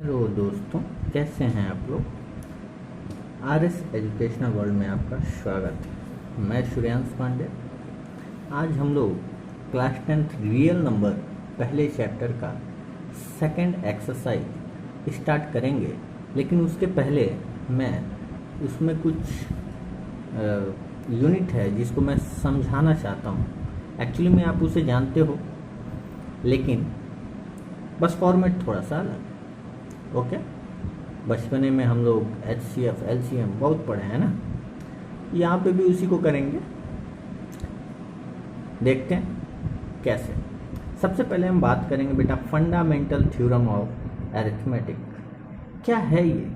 Hello दोस्तों, कैसे हैं आप लोग। आर एस एजुकेशनल वर्ल्ड में आपका स्वागत है। मैं श्रेयांश पांडे। आज हम लोग क्लास 10th रियल नंबर पहले चैप्टर का सेकंड एक्सरसाइज स्टार्ट करेंगे, लेकिन उसके पहले मैं उसमें कुछ यूनिट है जिसको मैं समझाना चाहता हूँ। एक्चुअली में आप उसे जानते हो, लेकिन बस फॉर्मेट थोड़ा सा अलग। ओके, बचपने में हम लोग HCF LCM बहुत पढ़े हैं ना, यहाँ पे भी उसी को करेंगे। देखते हैं कैसे। सबसे पहले हम बात करेंगे बेटा फंडामेंटल थ्योरम ऑफ अरिथमेटिक। क्या है ये?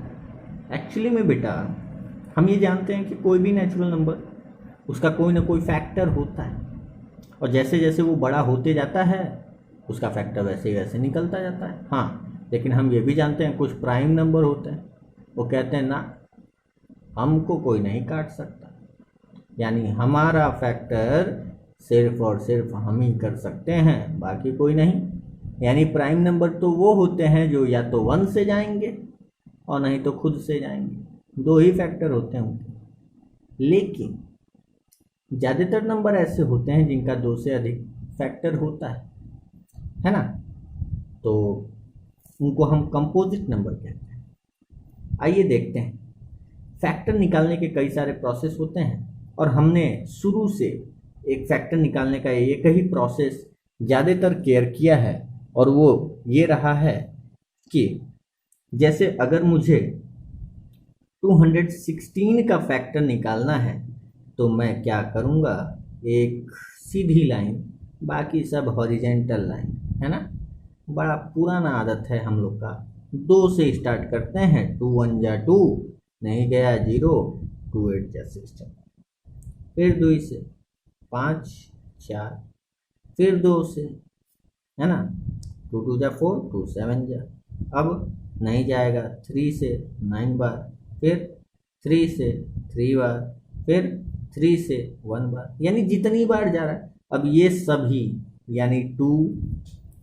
एक्चुअली में बेटा हम ये जानते हैं कि कोई भी नेचुरल नंबर उसका कोई ना कोई फैक्टर होता है, और जैसे जैसे वो बड़ा होते जाता है उसका फैक्टर वैसे ही वैसे निकलता जाता है। हाँ, लेकिन हम ये भी जानते हैं कुछ प्राइम नंबर होते हैं, वो कहते हैं ना, हमको कोई नहीं काट सकता, यानी हमारा फैक्टर सिर्फ और सिर्फ हम ही कर सकते हैं, बाकी कोई नहीं। यानी प्राइम नंबर तो वो होते हैं जो या तो 1 से जाएंगे और नहीं तो खुद से जाएंगे। दो ही फैक्टर होते हैं उनके। लेकिन ज़्यादातर नंबर ऐसे होते हैं जिनका 2 से अधिक फैक्टर होता है ना, तो उनको हम कंपोजिट नंबर कहते हैं। आइए देखते हैं। फैक्टर निकालने के कई सारे प्रोसेस होते हैं, और हमने शुरू से एक फैक्टर निकालने का एक ही प्रोसेस ज़्यादातर केयर किया है, और वो ये रहा है कि जैसे अगर मुझे 216 का फैक्टर निकालना है तो मैं क्या करूँगा, एक सीधी लाइन, बाकी सब हॉरिजेंटल लाइन, है ना। बड़ा पुराना आदत है हम लोग का। 2 से स्टार्ट करते हैं, 2 1 जा 2, नहीं गया 0, 2 8 जा 16, फिर 2 से 5 4, फिर 2 से, है ना, 2 2 जा 4, 2 7 जा, अब नहीं जाएगा 3 से 9 बार, फिर 3 से 3 बार, फिर 3 से 1 बार, यानी जितनी बार जा रहा है। अब ये सभी यानी 2,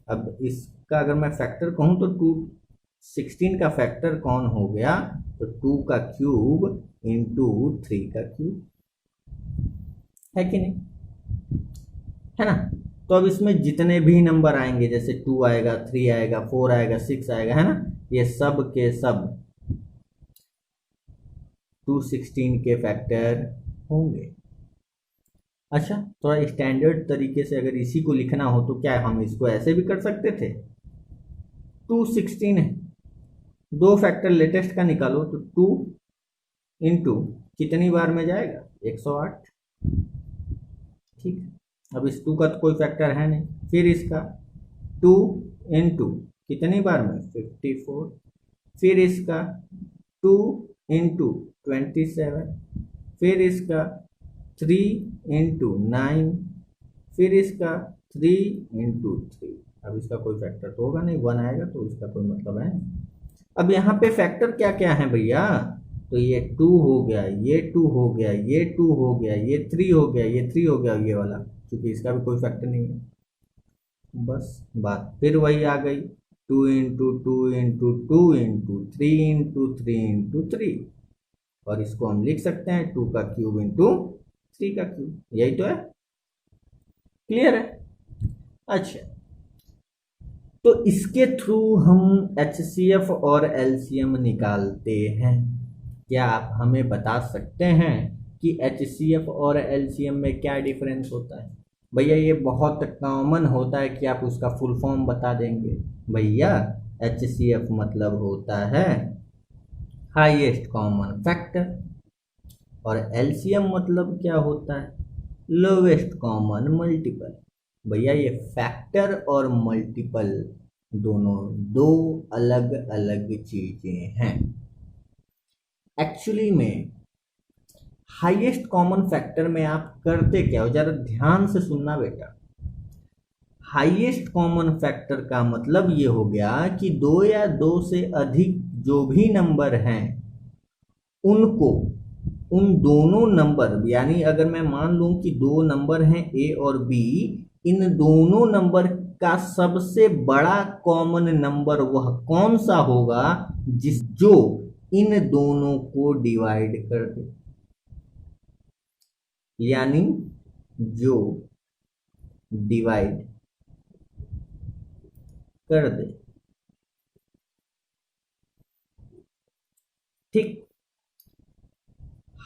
अब इसका अगर मैं फैक्टर कहूँ तो 216 का फैक्टर कौन हो गया, तो 2 का क्यूब इंटू 3 का क्यूब, है कि नहीं, है ना। तो अब इसमें जितने भी नंबर आएंगे, जैसे 2 आएगा, 3 आएगा, 4 आएगा, 6 आएगा, है ना, ये सब के सब 216 के फैक्टर होंगे। अच्छा, थोड़ा स्टैंडर्ड तरीके से अगर इसी को लिखना हो तो क्या हम इसको ऐसे भी कर सकते थे। 216 है, दो फैक्टर लेटेस्ट का निकालो तो 2 इंटू कितनी बार में जाएगा, 108। ठीक है, अब इस 2 का तो कोई फैक्टर है नहीं, फिर इसका 2 इंटू कितनी बार में, 54, फिर इसका 2 इंटू 27, फिर इसका 3 इंटू 9, फिर इसका 3 इंटू 3। अब इसका कोई फैक्टर तो होगा नहीं, 1 आएगा तो इसका कोई मतलब है नहीं। अब यहाँ पे फैक्टर क्या क्या है भैया, तो ये 2 हो गया, ये 2 हो गया, ये 2 हो गया, ये 3 हो गया, ये 3 हो गया, ये वाला, क्योंकि इसका भी कोई फैक्टर नहीं है। बस बात फिर वही आ गई, 2 into 2 into 2 into 3 into 3 into 3, और इसको हम लिख सकते हैं 2 का क्यूब इंटू 3 का क्यूब। यही तो है, क्लियर है। अच्छा, तो इसके थ्रू हम HCF और LCM निकालते हैं। क्या आप हमें बता सकते हैं कि HCF और LCM में क्या डिफरेंस होता है? भैया ये बहुत कॉमन होता है कि आप उसका फुल फॉर्म बता देंगे। भैया HCF मतलब होता है हाईएस्ट कॉमन फैक्टर, और LCM मतलब क्या होता है, लोवेस्ट कॉमन मल्टीपल। भैया ये फैक्टर और मल्टीपल दोनों दो अलग अलग चीजें हैं। एक्चुअली में हाईएस्ट कॉमन फैक्टर में आप करते क्या हो, जरा ध्यान से सुनना बेटा। हाईएस्ट कॉमन फैक्टर का मतलब ये हो गया कि 2 या 2 से अधिक जो भी नंबर हैं उनको, उन दोनों नंबर, यानी अगर मैं मान लूं कि 2 नंबर हैं A और B, इन दोनों नंबर का सबसे बड़ा कॉमन नंबर वह कौन सा होगा जो इन दोनों को डिवाइड कर दे, यानी जो डिवाइड कर दे। ठीक,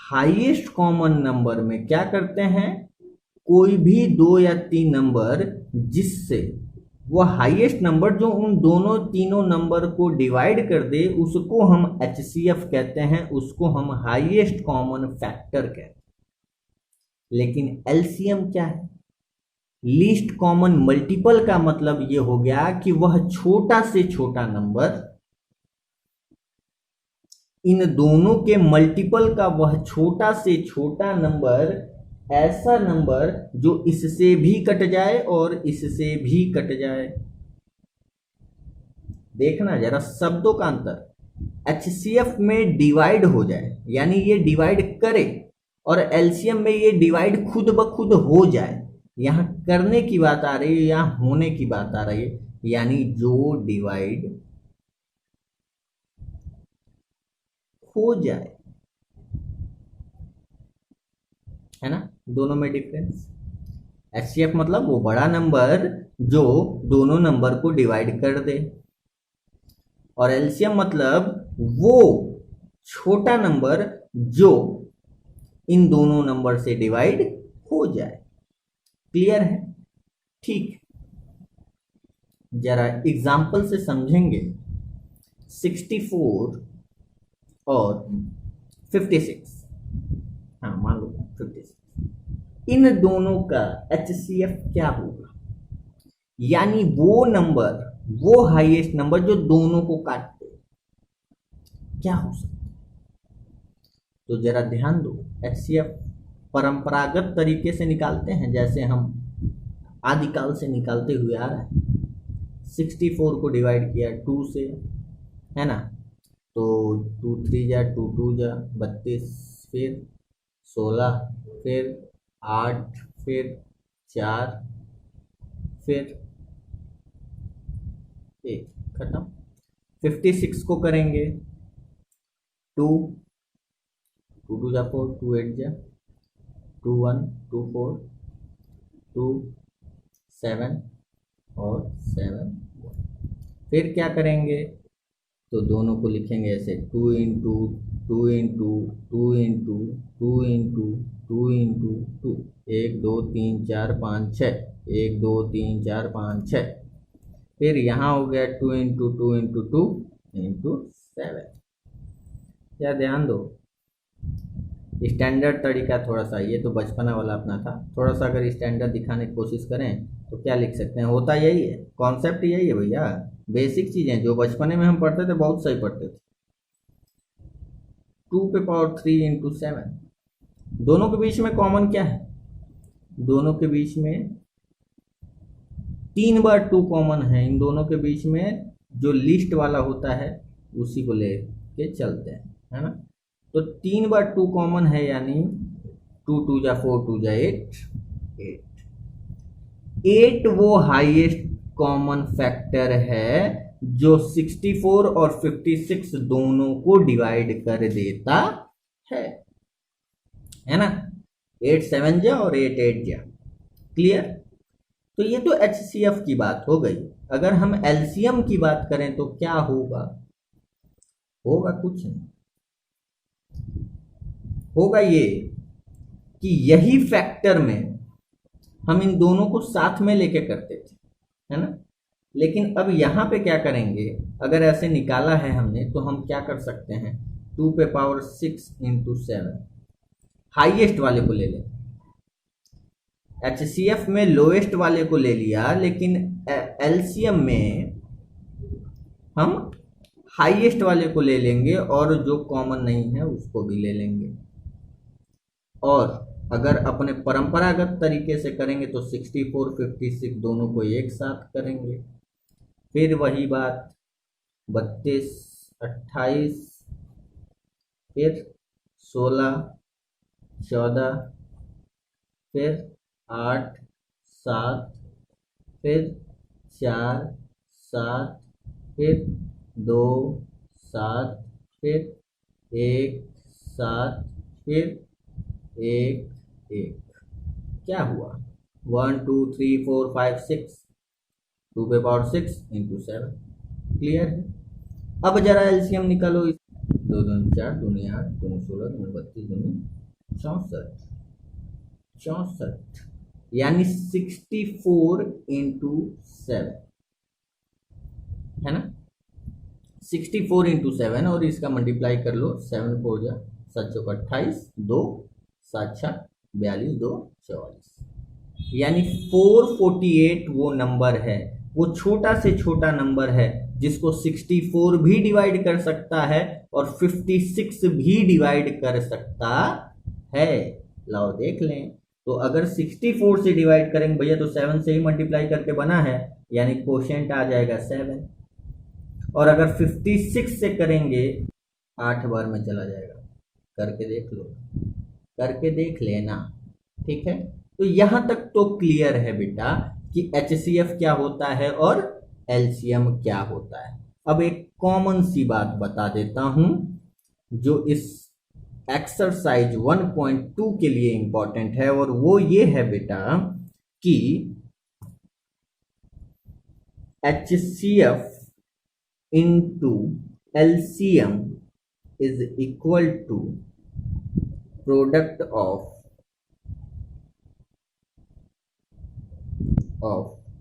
हाईएस्ट कॉमन नंबर में क्या करते हैं, कोई भी 2 या 3 नंबर जिससे वो हाईएस्ट नंबर जो उन दोनों तीनों नंबर को डिवाइड कर दे उसको हम HCF कहते हैं, उसको हम हाईएस्ट कॉमन फैक्टर कहते हैं। लेकिन LCM क्या है, लीस्ट कॉमन मल्टीपल का मतलब ये हो गया कि वह छोटा से छोटा नंबर, इन दोनों के मल्टीपल का वह छोटा से छोटा नंबर, ऐसा नंबर जो इससे भी कट जाए और इससे भी कट जाए। देखना जरा शब्दों का अंतर, HCF में डिवाइड हो जाए यानी ये डिवाइड करे, और LCM में ये डिवाइड खुद ब खुद हो जाए। यहां करने की बात आ रही है, यहां होने की बात आ रही है, यानी जो डिवाइड हो जाए, है ना, दोनों में डिफरेंस। HCF मतलब वो बड़ा नंबर जो दोनों नंबर को डिवाइड कर दे, और LCM मतलब वो छोटा नंबर जो इन दोनों नंबर से डिवाइड हो जाए। क्लियर है? ठीक, जरा एग्जाम्पल से समझेंगे। 64 और 56, हाँ मान लो 56, इन दोनों का HCF क्या होगा, यानी वो नंबर, वो हाईएस्ट नंबर जो दोनों को काटते, क्या हो सकता है? तो जरा ध्यान दो, HCF परंपरागत तरीके से निकालते हैं, जैसे हम आदिकाल से निकालते हुए आ रहा है। 64 को डिवाइड किया 2 से, है ना, तो 2 3 जा 2 2 जा 32, फिर 16, फिर 8, फिर 4, फिर 1, खत्म। 56 को करेंगे 2 2 2 जा 4, 2 8 जा 2 1 2 4 2 7 और 7 फिर क्या करेंगे, तो दोनों को लिखेंगे ऐसे 2 into 2 into 2 into 2 into 2 into 2, 1 2 3 4 5 6, 1 2 3 4 5 6, फिर यहाँ हो गया 2 इंटू 2 इंटू 2 इंटू 7। क्या ध्यान दो, स्टैंडर्ड तरीका थोड़ा सा, ये तो बचपना वाला अपना था, थोड़ा सा अगर स्टैंडर्ड दिखाने की कोशिश करें तो क्या लिख सकते हैं, होता यही है, कॉन्सेप्ट यही है भैया, बेसिक चीजें जो बचपने में हम पढ़ते थे बहुत सही पढ़ते थे। 2 पे पावर 3 इंटू 7, दोनों के बीच में कॉमन क्या है, दोनों के बीच में 3 बार 2 कॉमन है, इन दोनों के बीच में जो लिस्ट वाला होता है उसी को ले के चलते हैं, है ना। तो 3 बार 2 कॉमन है, यानी 2 2 जा 4 2 जा 8, 8 वो हाईएस्ट कॉमन फैक्टर है जो 64 और 56 दोनों को डिवाइड कर देता है ना। 8 7 जा और 8 8 जा, क्लियर। तो ये तो HCF की बात हो गई। अगर हम LCM की बात करें तो क्या होगा, होगा कुछ नहीं, होगा ये कि यही फैक्टर में हम इन दोनों को साथ में लेके करते थे, है ना। लेकिन अब यहाँ पे क्या करेंगे, अगर ऐसे निकाला है हमने तो हम क्या कर सकते हैं, 2 पे पावर 6 इंटू 7, हाईएस्ट वाले को ले लें। HCF में लोएस्ट वाले को ले लिया, लेकिन LCM में हम हाईएस्ट वाले को ले लेंगे और जो कॉमन नहीं है उसको भी ले लेंगे। और अगर अपने परंपरागत तरीके से करेंगे तो 64 56 दोनों को एक साथ करेंगे, फिर वही बात 32 28, फिर 16 14, फिर 8 7, फिर 4 7 फिर 2 7 फिर 1 7 फिर 1 1, क्या हुआ 1 2 3 4 5 6, 2 पे पावर 6 इंटू 7। क्लियर है। अब जरा एलसीएम निकालो। 2 दूनी 4, दूनी 8, दूनी 16, दूनी 32, दूनी 64, 64 यानी 64 इंटू 7 है ना। 64 इंटू 7 और इसका मल्टीप्लाई कर लो। 7 4 जा 7 चौक 28, 2 7 6 42, 2 44 यानी 448 वो नंबर है, वो छोटा से छोटा नंबर है जिसको 64 भी डिवाइड कर सकता है और 56 भी डिवाइड कर सकता है। लाओ देख लें। तो अगर 64 से डिवाइड करेंगे भैया तो 7 से ही मल्टीप्लाई करके बना है, यानी कोशेंट आ जाएगा 7। और अगर 56 से करेंगे 8 बार में चला जाएगा। करके देख लो, करके देख लेना। ठीक है, तो यहां तक तो क्लियर है बेटा कि HCF क्या होता है और LCM क्या होता है। अब एक कॉमन सी बात बता देता हूं जो इस एक्सरसाइज 1.2 के लिए इंपॉर्टेंट है, और वो ये है बेटा कि HCF into LCM is equal to product of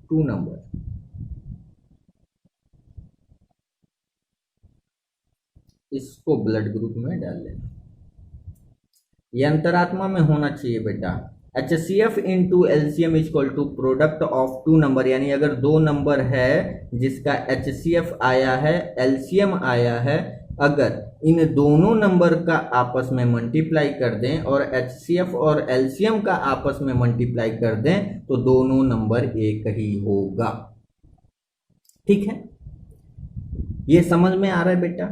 two number। इसको ब्लड ग्रुप में डाल लेना, ये अंतरात्मा में होना चाहिए बेटा। HCF into LCM equal to product of two number, यानी अगर दो नंबर है जिसका HCF आया है LCM आया है, अगर इन दोनों नंबर का आपस में मल्टीप्लाई कर दें और HCF और LCM का आपस में मल्टीप्लाई कर दें तो दोनों नंबर एक ही होगा। ठीक है, ये समझ में आ रहा है बेटा,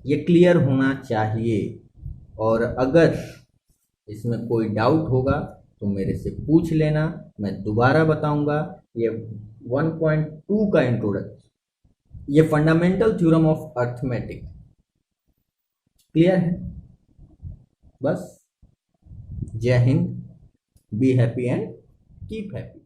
ये क्लियर होना चाहिए। और अगर इसमें कोई डाउट होगा तो मेरे से पूछ लेना, मैं दोबारा बताऊंगा। ये 1.2 का इंट्रोडक्शन, ये fundamental theorem of arithmetic. Clear है। बस जय Hind, be happy and keep happy.